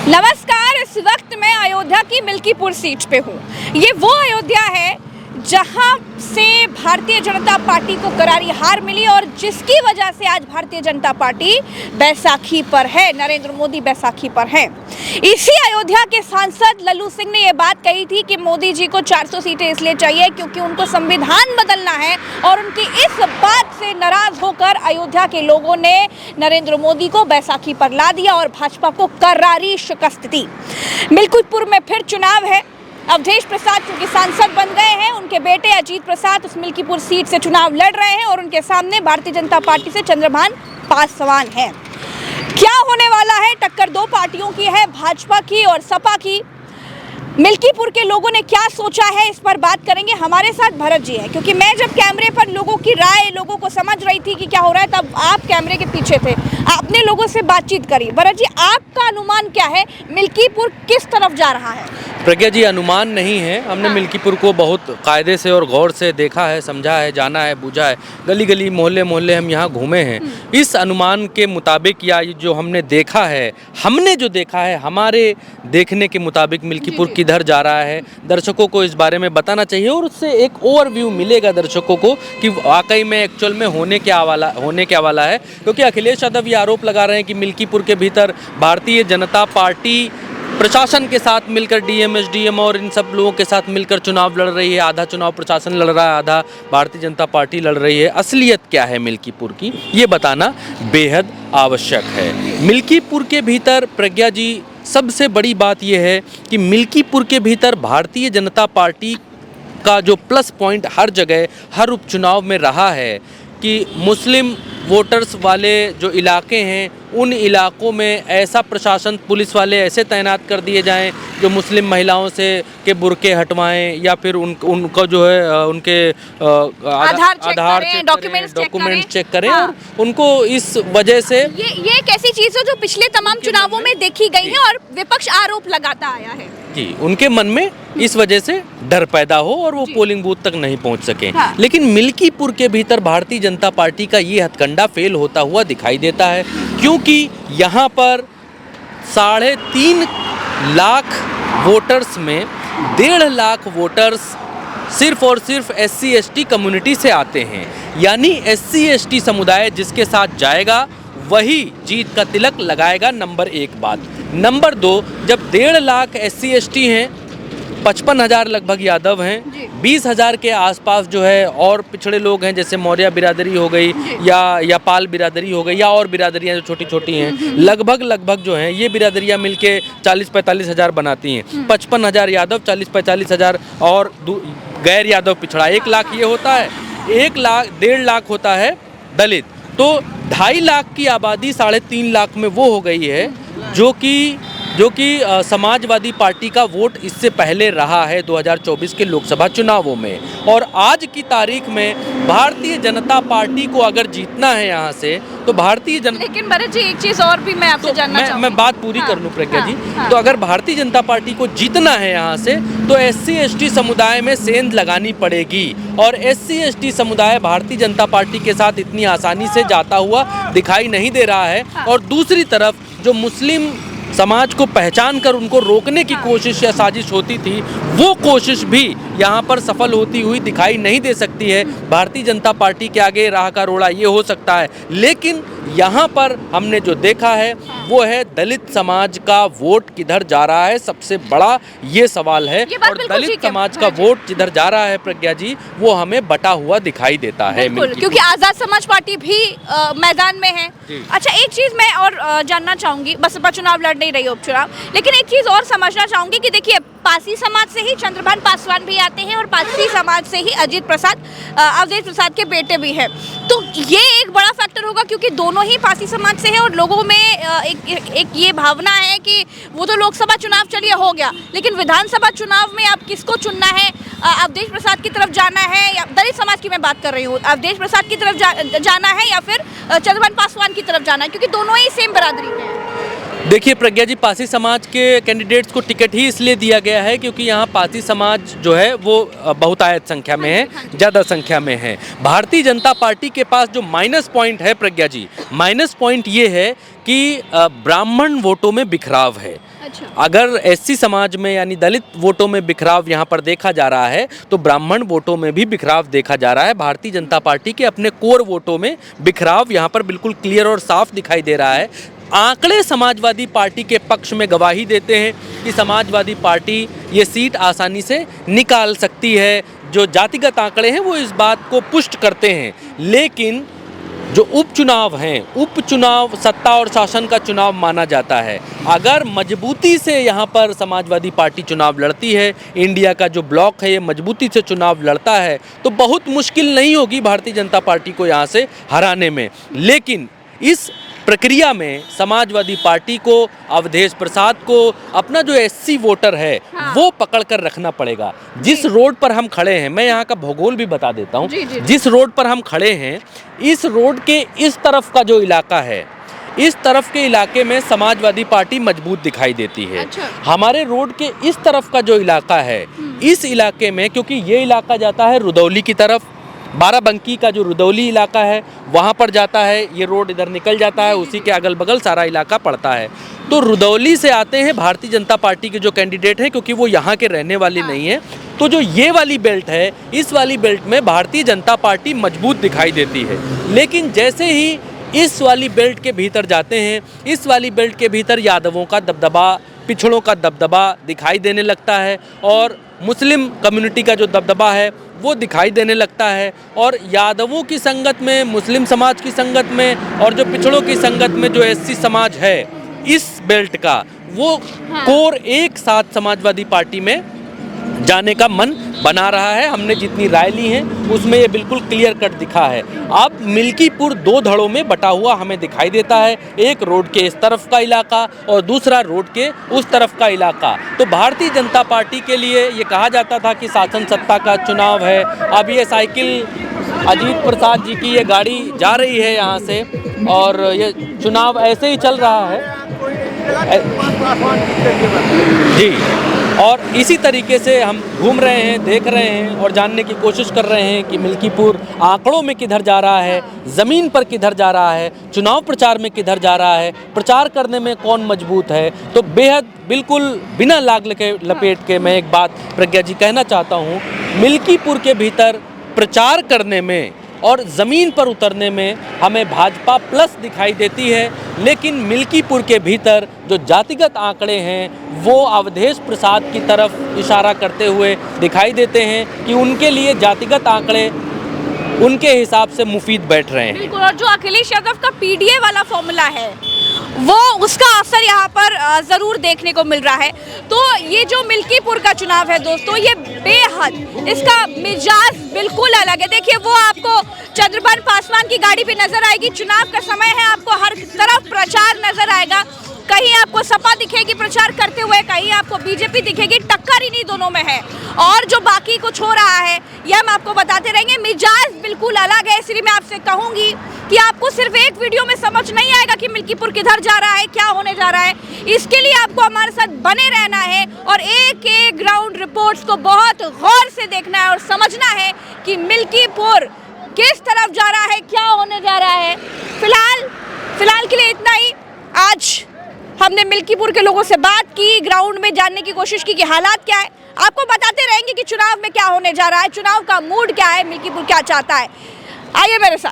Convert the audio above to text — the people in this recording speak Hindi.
नमस्कार। इस वक्त मैं अयोध्या की मिल्कीपुर सीट पे हूँ। ये वो अयोध्या है जहाँ से भारतीय जनता पार्टी को करारी हार मिली और जिसकी वजह से आज भारतीय जनता पार्टी बैसाखी पर है, नरेंद्र मोदी बैसाखी पर है। इसी अयोध्या के सांसद लल्लू सिंह ने ये बात कही थी कि मोदी जी को 400 सीटें इसलिए चाहिए क्योंकि उनको संविधान बदलना है और उनकी इस बात से नाराज होकर अयोध्या के लोगों ने नरेंद्र मोदी को बैसाखी पर ला दिया और भाजपा को करारी शिकस्त दी। मिल्कीपुर में फिर चुनाव है। अवधेश प्रसाद क्योंकि सांसद बन गए हैं, उनके बेटे अजीत प्रसाद उस मिल्कीपुर सीट से चुनाव लड़ रहे हैं और उनके सामने भारतीय जनता पार्टी से चंद्रभान पासवान है। क्या होने वाला है? टक्कर दो पार्टियों की है, भाजपा की और सपा की। मिल्कीपुर के लोगों ने क्या सोचा है, इस पर बात करेंगे। हमारे साथ भरत जी है, क्योंकि मैं जब कैमरे पर लोगों की राय, लोगों को समझ रही थी कि क्या हो रहा है, तब आप कैमरे के पीछे थे, आपने लोगों से बातचीत करी। भरत जी, आपका अनुमान क्या है, मिल्कीपुर किस तरफ जा रहा है? प्रज्ञा जी, अनुमान नहीं है। हमने मिल्कीपुर को बहुत कायदे से और गौर से देखा है, समझा है, जाना है, बूझा है। गली गली, मोहल्ले मोहल्ले हम यहाँ घूमे हैं। इस अनुमान के मुताबिक या जो हमने देखा है, हमारे देखने के मुताबिक मिल्कीपुर किधर जा रहा है, दर्शकों को इस बारे में बताना चाहिए और उससे एक ओवरव्यू मिलेगा दर्शकों को कि वाकई में एक्चुअल में होने क्या वाला है। क्योंकि अखिलेश यादव ये आरोप लगा रहे हैं कि मिल्कीपुर के भीतर भारतीय जनता पार्टी प्रशासन के साथ मिलकर डीएम, एसडीएम और इन सब लोगों के साथ मिलकर चुनाव लड़ रही है। आधा चुनाव प्रशासन लड़ रहा है, आधा भारतीय जनता पार्टी लड़ रही है। असलियत क्या है मिल्कीपुर की, ये बताना बेहद आवश्यक है। मिल्कीपुर के भीतर प्रज्ञा जी, सबसे बड़ी बात यह है कि मिल्कीपुर के भीतर भारतीय जनता पार्टी का जो प्लस पॉइंट हर जगह, हर उपचुनाव में रहा है कि मुस्लिम वोटर्स वाले जो इलाके हैं, उन इलाकों में ऐसा प्रशासन, पुलिस वाले ऐसे तैनात कर दिए जाएं जो मुस्लिम महिलाओं से के बुर्के हटवाएं या फिर उनको जो है उनके आधार डॉक्यूमेंट्स चेक करें। हाँ। और उनको इस वजह से ये एक ऐसी चीज़ है जो पिछले तमाम चुनावों में देखी गई है और विपक्ष आरोप लगाता आया है कि उनके मन में इस वजह से डर पैदा हो और वो पोलिंग बूथ तक नहीं पहुंच सके। हाँ। लेकिन मिल्कीपुर के भीतर भारतीय जनता पार्टी का ये हथकंडा फेल होता हुआ दिखाई देता है, क्योंकि यहाँ पर 3.5 लाख वोटर्स में 1.5 लाख वोटर्स सिर्फ और सिर्फ SC ST कम्युनिटी से आते हैं। यानी SC ST समुदाय जिसके साथ जाएगा वही जीत का तिलक लगाएगा। नंबर 1 बात। नंबर 2, जब 1.5 लाख SC ST हैं, 55,000 लगभग यादव हैं, 20,000 के आसपास जो है और पिछड़े लोग हैं, जैसे मौर्य बिरादरी हो गई या पाल बिरादरी हो गई या और बिरादरियां जो छोटी छोटी हैं, लगभग जो हैं ये बिरादरियां मिलके 40-45 हज़ार बनाती हैं। 55,000 यादव, 40-45 और गैर यादव पिछड़ा, 1 लाख ये होता है। 1.5 लाख होता है दलित। तो 2.5 लाख की आबादी 3.5 लाख में वो हो गई है जो कि समाजवादी पार्टी का वोट इससे पहले रहा है 2024 के लोकसभा चुनावों में। और आज की तारीख में भारतीय जनता पार्टी को अगर जीतना है यहाँ से, तो लेकिन भरत जी, एक चीज़ और भी मैं आपसे जानना चाहूँगी। मैं बात पूरी कर लूँ प्रज्ञा जी। तो अगर भारतीय जनता पार्टी को जीतना है यहाँ से, तो SC ST समुदाय में सेंध लगानी पड़ेगी और SC ST समुदाय भारतीय जनता पार्टी के साथ इतनी आसानी से जाता हुआ दिखाई नहीं दे रहा है। और दूसरी तरफ जो मुस्लिम समाज को पहचान कर उनको रोकने की कोशिश या साजिश होती थी, वो कोशिश भी यहाँ पर सफल होती हुई दिखाई नहीं दे सकती है। भारतीय जनता पार्टी के आगे राह का रोड़ा ये हो सकता है। लेकिन यहाँ पर हमने जो देखा है वो है दलित समाज का वोट किधर जा रहा है, सबसे बड़ा ये सवाल है। और दलित समाज का वोट जिधर जा रहा है प्रज्ञा जी, वो हमें बटा हुआ दिखाई देता है, क्योंकि आज़ाद समाज पार्टी भी मैदान में है। अच्छा, एक चीज़ मैं और जानना चाहूँगी, बसपा चुनाव लड़ नहीं रही उपचुनाव, लेकिन एक चीज़ और समझना चाहूँगी कि देखिए, पासी समाज से ही चंद्रभान पासवान भी आते हैं और पासी समाज से ही अजीत प्रसाद, अवधेश प्रसाद के बेटे भी हैं। तो ये एक बड़ा फैक्टर होगा क्योंकि दोनों ही पासी समाज से हैं और लोगों में एक ये भावना है कि वो तो लोकसभा चुनाव चलिए हो गया, लेकिन विधानसभा चुनाव में आप किसको चुनना है? अवधेश प्रसाद की तरफ जाना है या दलित समाज की मैं बात कर रही हूँ, अवधेश प्रसाद की तरफ जाना है या फिर चंद्रभान पासवान की तरफ जाना है, क्योंकि दोनों ही सेम बरादरी में हैं। देखिए प्रज्ञा जी, पासी समाज के कैंडिडेट्स को टिकट ही इसलिए दिया गया है क्योंकि यहाँ पासी समाज जो है वो बहुतायत संख्या में है, ज़्यादा संख्या में है। भारतीय जनता पार्टी के पास जो माइनस पॉइंट है प्रज्ञा जी, माइनस पॉइंट ये है कि ब्राह्मण वोटों में बिखराव है। अच्छा। अगर एससी समाज में यानी दलित वोटों में बिखराव यहाँ पर देखा जा रहा है तो ब्राह्मण वोटों में भी बिखराव देखा जा रहा है। भारतीय जनता पार्टी के अपने कोर वोटों में बिखराव यहाँ पर बिल्कुल क्लियर और साफ दिखाई दे रहा है। आंकड़े समाजवादी पार्टी के पक्ष में गवाही देते हैं कि समाजवादी पार्टी ये सीट आसानी से निकाल सकती है। जो जातिगत आंकड़े हैं वो इस बात को पुष्ट करते हैं। लेकिन जो उपचुनाव हैं, उपचुनाव सत्ता और शासन का चुनाव माना जाता है। अगर मजबूती से यहाँ पर समाजवादी पार्टी चुनाव लड़ती है, इंडिया का जो ब्लॉक है ये मजबूती से चुनाव लड़ता है, तो बहुत मुश्किल नहीं होगी भारतीय जनता पार्टी को यहाँ से हराने में। लेकिन इस प्रक्रिया में समाजवादी पार्टी को, अवधेश प्रसाद को अपना जो एससी वोटर है वो पकड़ कर रखना पड़ेगा। जिस रोड पर हम खड़े हैं, मैं यहाँ का भूगोल भी बता देता हूँ। जिस रोड पर हम खड़े हैं, इस रोड के इस तरफ का जो इलाका है, इस तरफ के इलाके में समाजवादी पार्टी मजबूत दिखाई देती है। अच्छा। हमारे रोड के इस तरफ का जो इलाका है, इस इलाके में, क्योंकि ये इलाका जाता है रुदौली की तरफ, बाराबंकी का जो रुदौली इलाका है वहाँ पर जाता है, ये रोड इधर निकल जाता है, उसी के अगल बगल सारा इलाका पड़ता है। तो रुदौली से आते हैं भारतीय जनता पार्टी के जो कैंडिडेट हैं, क्योंकि वो यहाँ के रहने वाले नहीं है। तो जो ये वाली बेल्ट है, इस वाली बेल्ट में भारतीय जनता पार्टी मजबूत दिखाई देती है। लेकिन जैसे ही इस वाली बेल्ट के भीतर जाते हैं, इस वाली बेल्ट के भीतर यादवों का दबदबा, पिछड़ों का दबदबा दिखाई देने लगता है और मुस्लिम कम्युनिटी का जो दबदबा है वो दिखाई देने लगता है। और यादवों की संगत में, मुस्लिम समाज की संगत में और जो पिछड़ों की संगत में जो एससी समाज है इस बेल्ट का, वो कोर एक साथ समाजवादी पार्टी में जाने का मन बना रहा है। हमने जितनी राय ली है उसमें ये बिल्कुल क्लियर कट दिखा है। अब मिल्कीपुर दो धड़ों में बटा हुआ हमें दिखाई देता है, एक रोड के इस तरफ का इलाका और दूसरा रोड के उस तरफ का इलाका। तो भारतीय जनता पार्टी के लिए ये कहा जाता था कि शासन सत्ता का चुनाव है। अब ये साइकिल अजीत प्रसाद जी की ये गाड़ी जा रही है यहाँ से और ये चुनाव ऐसे ही चल रहा है जी। और इसी तरीके से हम घूम रहे हैं, देख रहे हैं और जानने की कोशिश कर रहे हैं कि मिल्कीपुर आंकड़ों में किधर जा रहा है, ज़मीन पर किधर जा रहा है, चुनाव प्रचार में किधर जा रहा है, प्रचार करने में कौन मजबूत है। तो बेहद बिल्कुल बिना लाग के लपेट के मैं एक बात प्रज्ञा जी कहना चाहता हूँ, मिल्कीपुर के भीतर प्रचार करने में और ज़मीन पर उतरने में हमें भाजपा प्लस दिखाई देती है। लेकिन मिल्कीपुर के भीतर जो जातिगत आंकड़े हैं वो अवधेश प्रसाद की तरफ इशारा करते हुए दिखाई देते हैं कि उनके लिए जातिगत आंकड़े उनके हिसाब से मुफीद बैठ रहे हैं। बिल्कुल। और जो अखिलेश यादव का पीडीए वाला फॉर्मूला है वो उसका असर यहाँ पर ज़रूर देखने को मिल रहा है। तो ये जो मिल्कीपुर का चुनाव है दोस्तों, ये बेहद, इसका मिजाज बिल्कुल अलग है। देखिए, वो आपको चंद्रभान पासवान की गाड़ी पे नजर आएगी। चुनाव का समय है, आपको हर तरफ प्रचार नजर आएगा। कहीं आपको सपा दिखेगी प्रचार करते हुए, कहीं आपको बीजेपी दिखेगी। टक्कर इन्हीं दोनों में है और जो बाकी कुछ हो रहा है ये हम आपको बताते रहेंगे। मिजाज बिल्कुल अलग है, इसलिए मैं आपसे कहूंगी कि आपको सिर्फ एक वीडियो में समझ नहीं आएगा कि मिल्कीपुर किधर जा रहा है, क्या होने जा रहा है। इसके लिए आपको हमारे साथ बने रहना है और एक एक ग्राउंड रिपोर्ट्स को बहुत गौर से देखना है और समझना है कि मिल्कीपुर किस तरफ जा रहा है, क्या होने जा रहा है। फिलहाल के लिए इतना ही। आज हमने मिल्कीपुर के लोगों से बात की, ग्राउंड में जानने की कोशिश की कि हालात क्या है। आपको बताते रहेंगे कि चुनाव में क्या होने जा रहा है, चुनाव का मूड क्या है, मिल्कीपुर क्या चाहता है। आइए मेरे साथ।